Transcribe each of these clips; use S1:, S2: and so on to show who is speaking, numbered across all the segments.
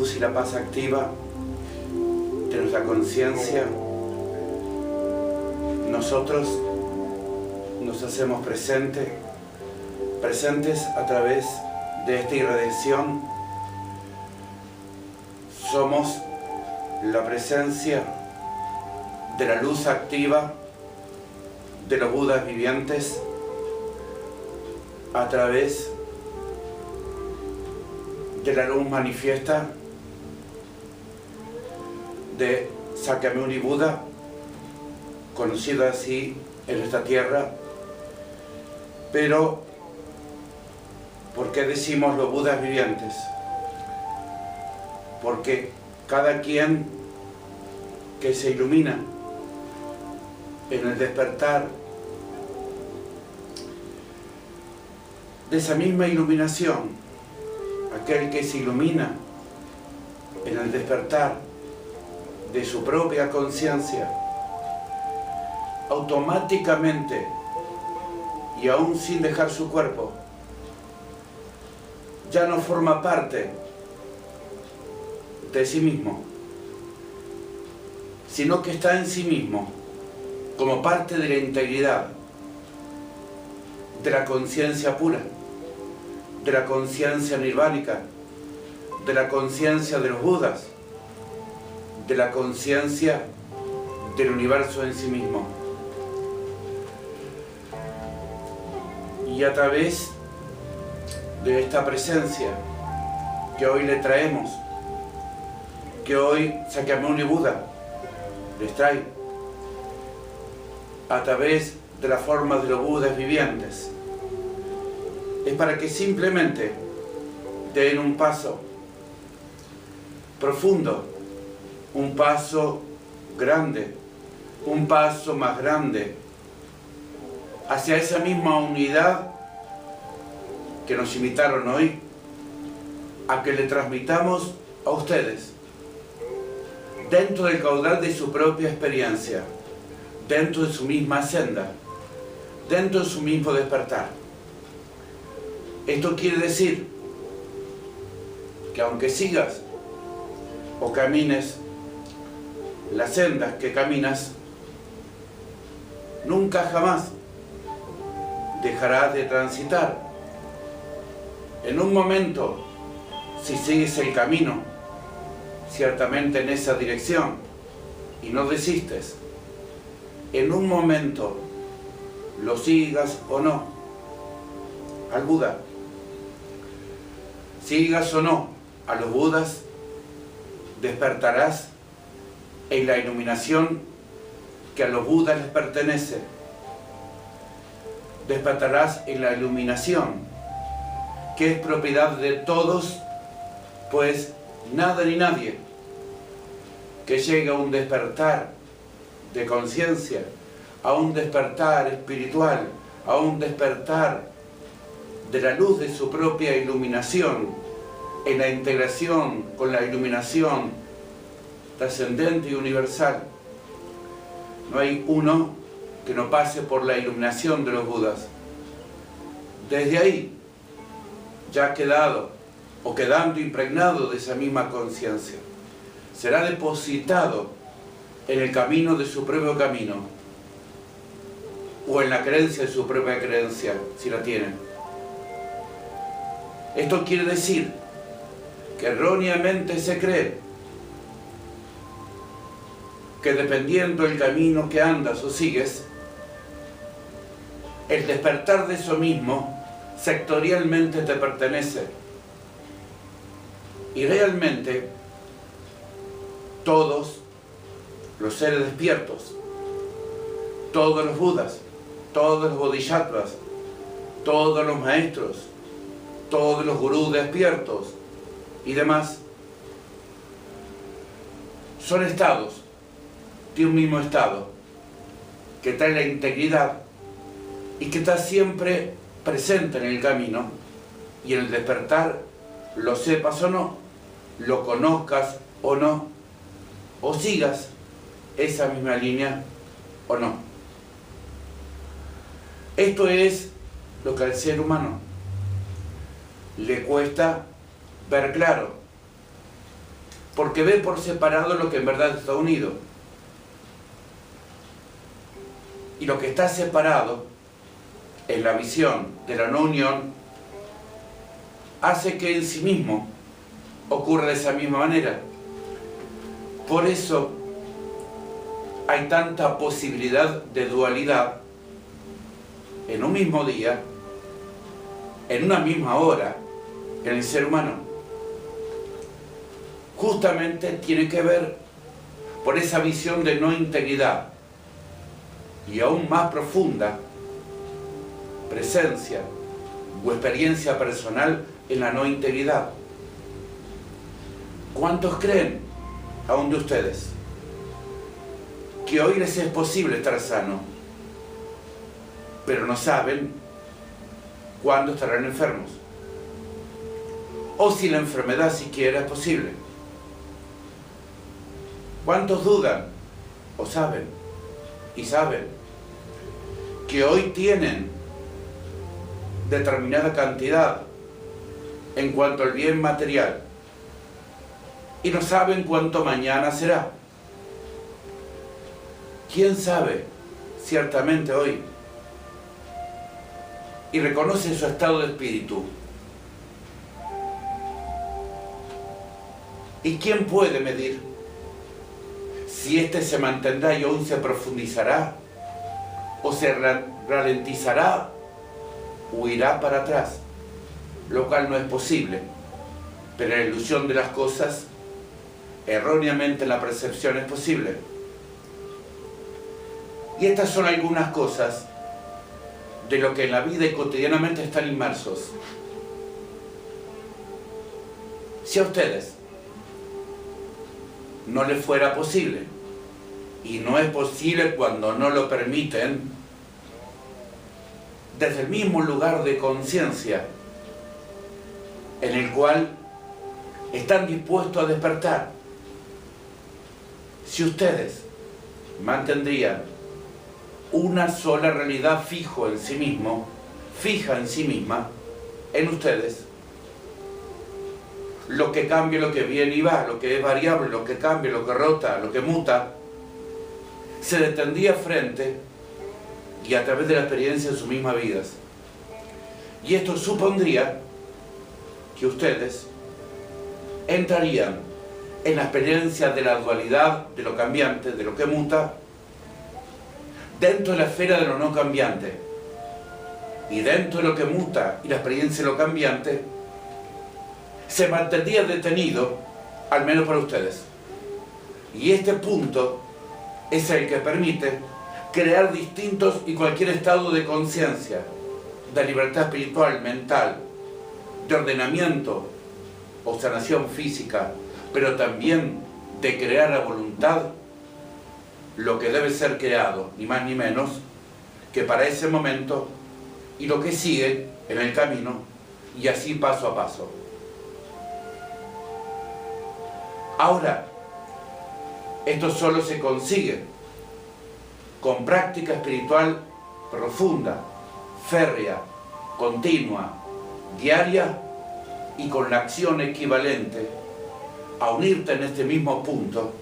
S1: luz y la paz activa de nuestra conciencia, nosotros nos hacemos presentes a través de esta irradiación. Somos la presencia de la luz activa de los Budas vivientes a través de la luz manifiesta de Sakyamuni Buda, conocido así en esta tierra. Pero, ¿por qué decimos los Budas vivientes? Porque cada quien que se ilumina en el despertar de esa misma iluminación, aquel que se ilumina en el despertar de su propia conciencia, automáticamente y aún sin dejar su cuerpo, ya no forma parte de sí mismo, sino que está en sí mismo, como parte de la integridad, de la conciencia pura, de la conciencia nirvánica, de la conciencia de los Budas, de la conciencia del universo en sí mismo. Y a través de esta presencia que hoy le traemos, que hoy Sakyamuni Buda les trae, a través de la forma de los Budas vivientes, es para que simplemente den un paso profundo, un paso grande, un paso más grande hacia esa misma unidad que nos invitaron hoy a que le transmitamos a ustedes, dentro del caudal de su propia experiencia, dentro de su misma senda, dentro de su mismo despertar. Esto quiere decir que aunque sigas o camines las sendas que caminas, nunca jamás dejarás de transitar. En un momento, si sigues el camino, ciertamente en esa dirección, y no desistes, en un momento, lo sigas o no, al Buda, sigas o no a los Budas, despertarás en la iluminación que a los Budas les pertenece. Despertarás en la iluminación que es propiedad de todos, pues nada ni nadie que llegue a un despertar de conciencia, a un despertar espiritual, a un despertar de la luz de su propia iluminación, en la integración con la iluminación trascendente y universal. No hay uno que no pase por la iluminación de los Budas. Desde ahí, ya ha quedado o quedando impregnado de esa misma conciencia, será depositado en el camino de su propio camino, o en la creencia de su propia creencia, si la tienen. Esto quiere decir que erróneamente se cree que dependiendo del camino que andas o sigues, el despertar de eso mismo sectorialmente te pertenece. Y realmente todos los seres despiertos, todos los Budas, todos los Bodhisattvas, todos los maestros, todos los gurús despiertos y demás, son estados de un mismo estado que trae la integridad y que está siempre presente en el camino y en el despertar, lo sepas o no, lo conozcas o no, o sigas esa misma línea o no. Esto es lo que al ser humano le cuesta ver claro, porque ve por separado lo que en verdad está unido. Y lo que está separado, en la visión de la no unión, hace que en sí mismo ocurra de esa misma manera. Por eso hay tanta posibilidad de dualidad en un mismo día, en una misma hora, en el ser humano. Justamente tiene que ver por esa visión de no integridad y aún más profunda presencia o experiencia personal en la no integridad. ¿Cuántos creen, aún de ustedes, que hoy les es posible estar sano, pero no saben cuándo estarán enfermos? O si la enfermedad siquiera es posible. ¿Cuántos dudan o saben y saben que hoy tienen determinada cantidad en cuanto al bien material y no saben cuánto mañana será? ¿Quién sabe ciertamente hoy y reconoce su estado de espíritu? ¿Y quién puede medir si éste se mantendrá y aún se profundizará, o se ralentizará, o irá para atrás? Lo cual no es posible, pero la ilusión de las cosas, erróneamente la percepción es posible. Y estas son algunas cosas de lo que en la vida y cotidianamente están inmersos. Si a ustedes no les fuera posible, y no es posible cuando no lo permiten, desde el mismo lugar de conciencia en el cual están dispuestos a despertar, si ustedes mantendrían una sola realidad fijo en sí mismo, fija en sí misma, en ustedes, lo que cambia, lo que viene y va, lo que es variable, lo que cambia, lo que rota, lo que muta, se detendría frente y a través de la experiencia de sus mismas vidas. Y esto supondría que ustedes entrarían en la experiencia de la dualidad, de lo cambiante, de lo que muta, dentro de la esfera de lo no cambiante. Y dentro de lo que muta y la experiencia de lo cambiante, se mantendría detenido, al menos para ustedes. Y este punto es el que permite crear distintos y cualquier estado de conciencia, de libertad espiritual, mental, de ordenamiento o sanación física, pero también de crear a voluntad lo que debe ser creado, ni más ni menos, que para ese momento y lo que sigue en el camino, y así paso a paso. Ahora, esto solo se consigue con práctica espiritual profunda, férrea, continua, diaria y con la acción equivalente a unirte en este mismo punto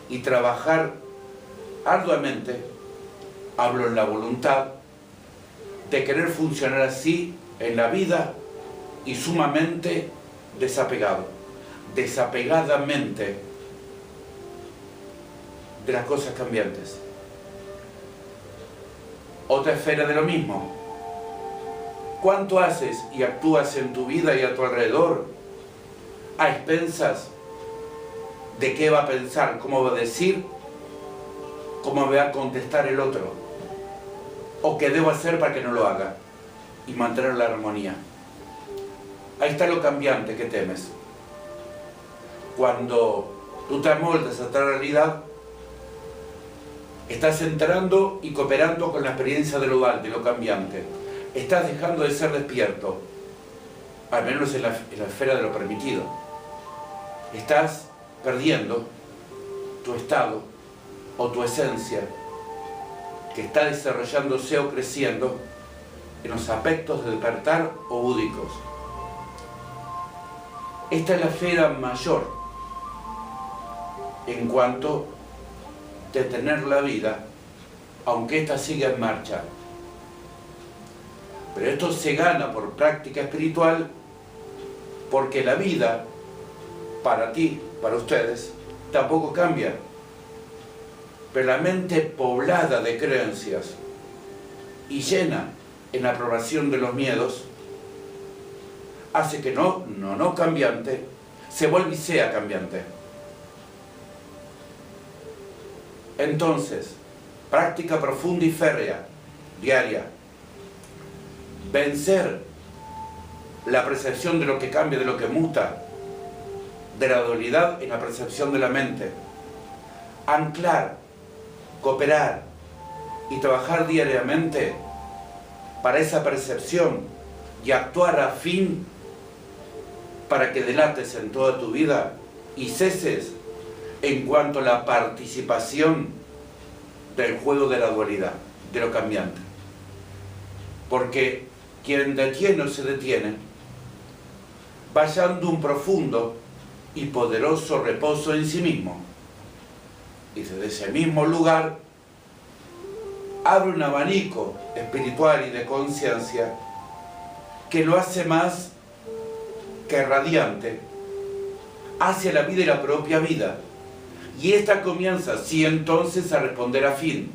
S1: y trabajar arduamente, hablo en la voluntad, de querer funcionar así en la vida y sumamente desapegado, desapegadamente de las cosas cambiantes. Otra esfera de lo mismo. ¿Cuánto haces y actúas en tu vida y a tu alrededor a expensas de qué va a pensar, cómo va a decir, cómo va a contestar el otro, o qué debo hacer para que no lo haga, y mantener la armonía? Ahí está lo cambiante que temes. Cuando tú te amoldas a otra realidad, estás entrando y cooperando con la experiencia de lo dual, de lo cambiante. Estás dejando de ser despierto, al menos en la esfera de lo permitido. Estás perdiendo tu estado o tu esencia, que está desarrollándose o creciendo en los aspectos de despertar o búdicos. Esta es la esfera mayor en cuanto de tener la vida, aunque ésta siga en marcha. Pero esto se gana por práctica espiritual, porque la vida, para ti, para ustedes, tampoco cambia. Pero la mente poblada de creencias y llena en la aprobación de los miedos, hace que no cambiante, se vuelve y sea cambiante. Entonces, práctica profunda y férrea, diaria. Vencer la percepción de lo que cambia, de lo que muta, de la dualidad en la percepción de la mente. Anclar, cooperar y trabajar diariamente para esa percepción y actuar a fin para que delates en toda tu vida y ceses en cuanto a la participación del juego de la dualidad, de lo cambiante. Porque quien detiene o se detiene va hallando un profundo y poderoso reposo en sí mismo. Y desde ese mismo lugar abre un abanico espiritual y de conciencia que lo hace más que radiante hacia la vida y la propia vida. Y esta comienza así entonces a responder a fin.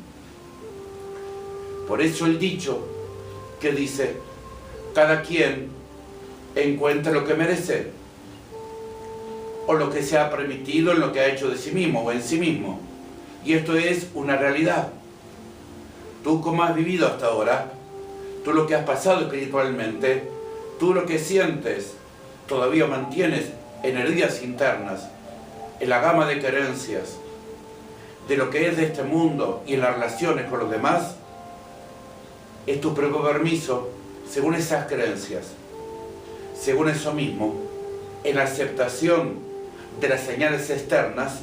S1: Por eso el dicho que dice, cada quien encuentra lo que merece, o lo que se ha permitido en lo que ha hecho de sí mismo o en sí mismo. Y esto es una realidad. Tú como has vivido hasta ahora, tú lo que has pasado espiritualmente, tú lo que sientes, todavía mantienes en heridas internas, en la gama de creencias, de lo que es de este mundo y en las relaciones con los demás, es tu propio permiso, según esas creencias, según eso mismo, en la aceptación de las señales externas,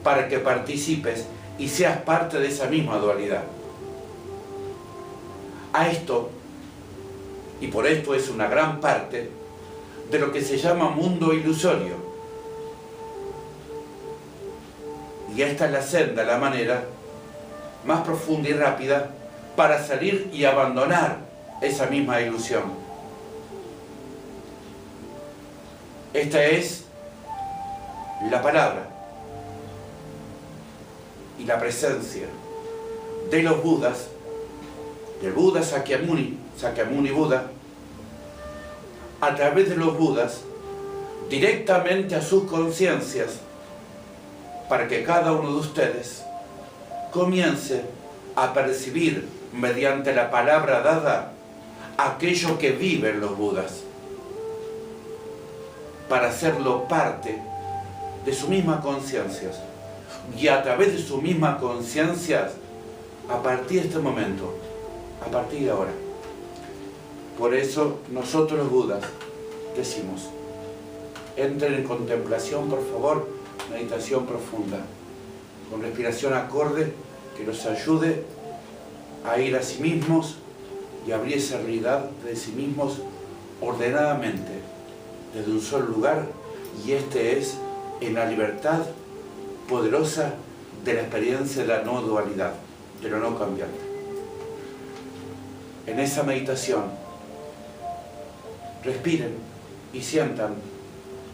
S1: para que participes y seas parte de esa misma dualidad. A esto, y por esto es una gran parte, de lo que se llama mundo ilusorio. Y esta es la senda, la manera más profunda y rápida para salir y abandonar esa misma ilusión. Esta es la palabra y la presencia de los Budas, del Buda Sakyamuni Buda, a través de los Budas, directamente a sus conciencias, para que cada uno de ustedes comience a percibir mediante la palabra dada aquello que viven los Budas, para hacerlo parte de su misma conciencia. Y a través de su misma conciencia, a partir de este momento, a partir de ahora. Por eso nosotros los Budas decimos, entren en contemplación, por favor, meditación profunda, con respiración acorde que los ayude a ir a sí mismos y abrir esa realidad de sí mismos ordenadamente, desde un solo lugar, y este es en la libertad poderosa de la experiencia de la no dualidad, de lo no cambiante. En esa meditación, respiren y sientan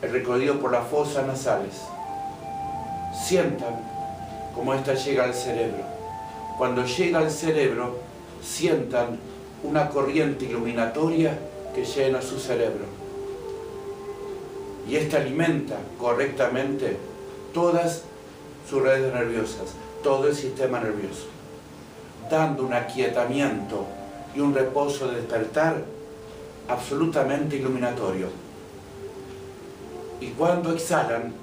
S1: el recorrido por las fosas nasales. Sientan cómo ésta llega al cerebro. Cuando llega al cerebro, sientan una corriente iluminatoria que llena su cerebro. Y esta alimenta correctamente todas sus redes nerviosas, todo el sistema nervioso, dando un aquietamiento y un reposo de despertar absolutamente iluminatorio. Y cuando exhalan,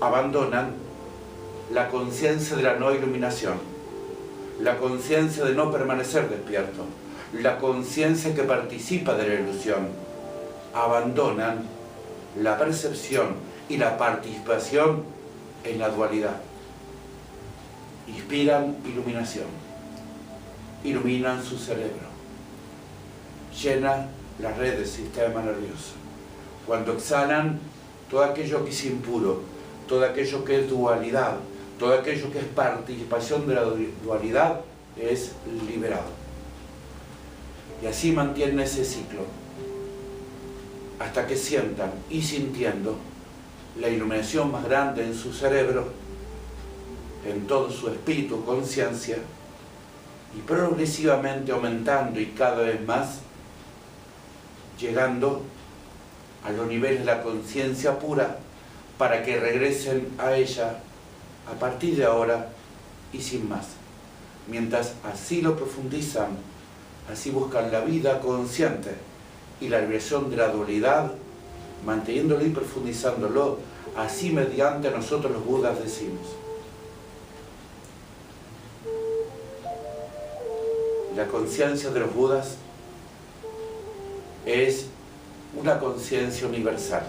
S1: abandonan la conciencia de la no iluminación, la conciencia de no permanecer despierto, la conciencia que participa de la ilusión. Abandonan la percepción y la participación en la dualidad. Inspiran iluminación, iluminan su cerebro, llenan las redes del sistema nervioso. Cuando exhalan, todo aquello que es impuro, todo aquello que es dualidad, todo aquello que es participación de la dualidad es liberado. Y así mantienen ese ciclo, hasta que sientan y sintiendo la iluminación más grande en su cerebro, en todo su espíritu, conciencia, y progresivamente aumentando y cada vez más, llegando a los niveles de la conciencia pura, para que regresen a ella a partir de ahora y sin más. Mientras así lo profundizan, así buscan la vida consciente y la liberación de la dualidad, manteniéndolo y profundizándolo, así mediante nosotros los Budas decimos: la conciencia de los Budas es una conciencia universal.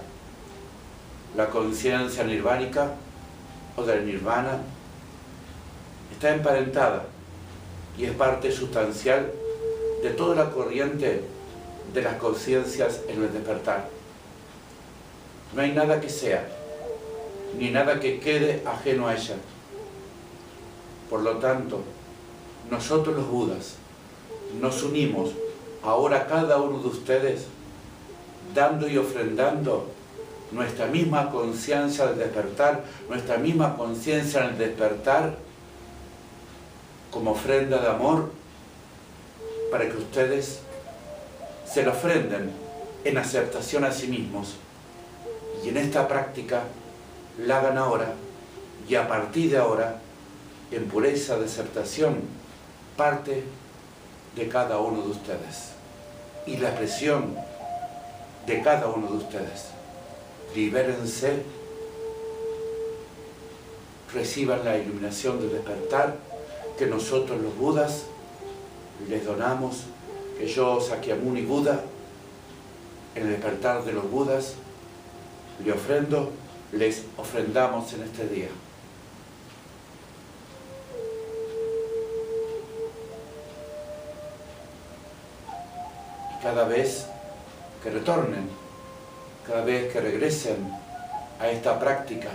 S1: La conciencia nirvánica o del nirvana está emparentada y es parte sustancial de toda la corriente de las conciencias en el despertar. No hay nada que sea, ni nada que quede ajeno a ella. Por lo tanto, nosotros los Budas nos unimos ahora cada uno de ustedes, dando y ofrendando nuestra misma conciencia al despertar, nuestra misma conciencia al despertar, como ofrenda de amor, para que ustedes se lo ofrenden en aceptación a sí mismos. Y en esta práctica la hagan ahora, y a partir de ahora, en pureza de aceptación, parte de cada uno de ustedes. Y la expresión de cada uno de ustedes. Libérense, reciban la iluminación del despertar que nosotros los Budas les donamos, que yo, Sakyamuni Buda, en el despertar de los Budas, le ofrendo, les ofrendamos en este día. Y cada vez que retornen, cada vez que regresen a esta práctica,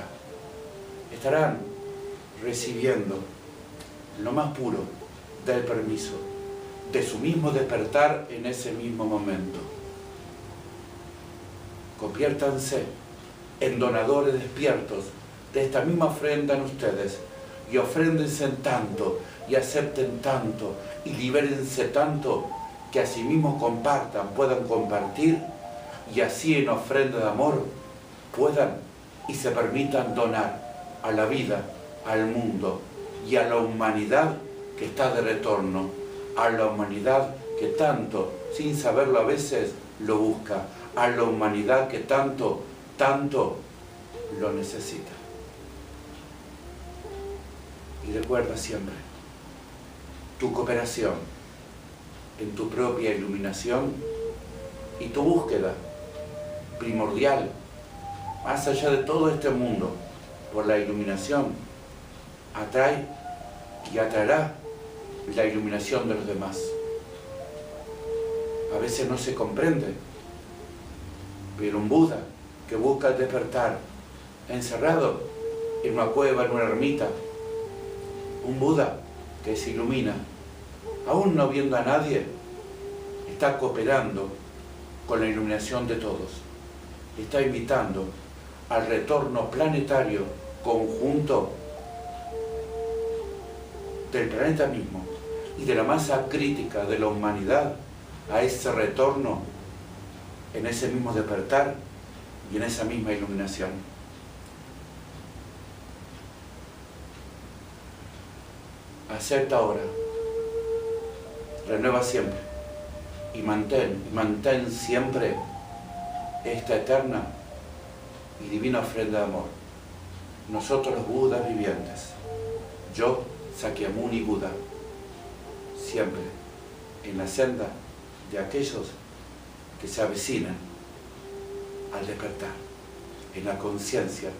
S1: estarán recibiendo lo más puro del permiso, de su mismo despertar en ese mismo momento. Conviértanse en donadores despiertos de esta misma ofrenda en ustedes, y ofréndense tanto, y acepten tanto, y libérense tanto, que asimismo compartan, puedan compartir, y así en ofrenda de amor puedan y se permitan donar a la vida, al mundo y a la humanidad que está de retorno, a la humanidad que tanto, sin saberlo a veces, lo busca, a la humanidad que tanto, tanto lo necesita. Y recuerda siempre, tu cooperación en tu propia iluminación y tu búsqueda primordial, más allá de todo este mundo, por la iluminación, atrae y atraerá la iluminación de los demás. A veces no se comprende, pero un Buda que busca el despertar, encerrado en una cueva, en una ermita, un Buda que se ilumina, aún no viendo a nadie, está cooperando con la iluminación de todos. Está invitando al retorno planetario conjunto del planeta mismo y de la masa crítica de la humanidad a ese retorno en ese mismo despertar y en esa misma iluminación. Acepta ahora, renueva siempre y mantén siempre esta eterna y divina ofrenda de amor. Nosotros los Budas vivientes, yo, Sakyamuni Buda, siempre en la senda de aquellos que se avecinan al despertar, en la conciencia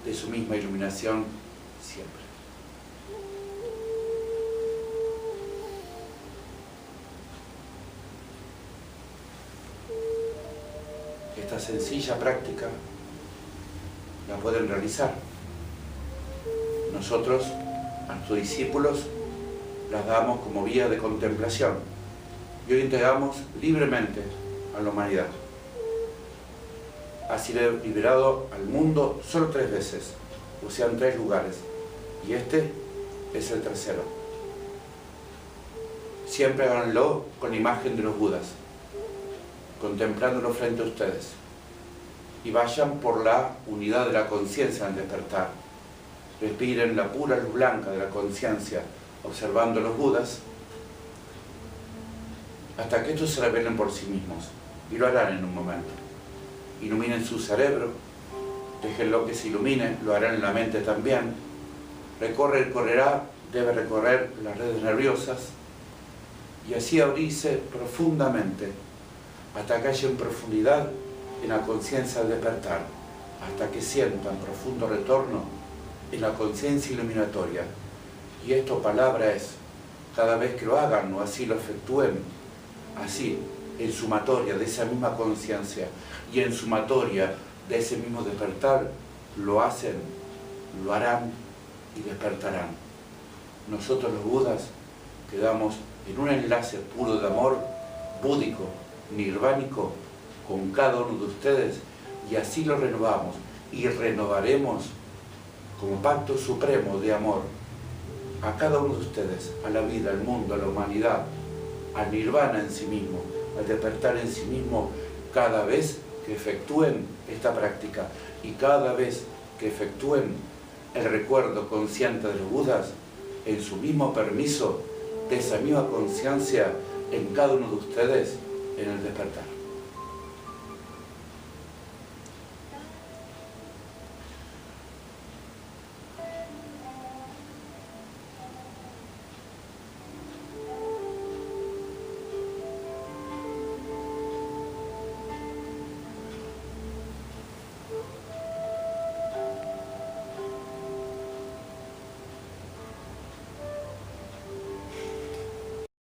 S1: de su misma iluminación siempre. Esta sencilla práctica la pueden realizar. Nosotros, a nuestros discípulos, las damos como vía de contemplación y hoy entregamos libremente a la humanidad. Ha sido liberado al mundo solo 3 veces, o sea, en 3 lugares, y este es el tercero. Siempre háganlo con la imagen de los Budas, contemplándolo frente a ustedes, y vayan por la unidad de la conciencia al despertar. Respiren la pura luz blanca de la conciencia, observando los Budas, hasta que estos se revelen por sí mismos, y lo harán en un momento. Iluminen su cerebro, déjenlo que se ilumine, lo harán en la mente también. Correrá, debe recorrer las redes nerviosas, y así abrirse profundamente, hasta que haya en profundidad en la conciencia al despertar, hasta que sientan profundo retorno en la conciencia iluminatoria. Y esto palabra es, cada vez que lo hagan o así lo efectúen, así, en sumatoria de esa misma conciencia y en sumatoria de ese mismo despertar, lo hacen, lo harán y despertarán. Nosotros los Budas quedamos en un enlace puro de amor, búdico, nirvánico, con cada uno de ustedes, y así lo renovamos y renovaremos como pacto supremo de amor a cada uno de ustedes, a la vida, al mundo, a la humanidad, al nirvana en sí mismo, al despertar en sí mismo, cada vez que efectúen esta práctica y cada vez que efectúen el recuerdo consciente de los Budas, en su mismo permiso de esa misma conciencia en cada uno de ustedes en el despertar.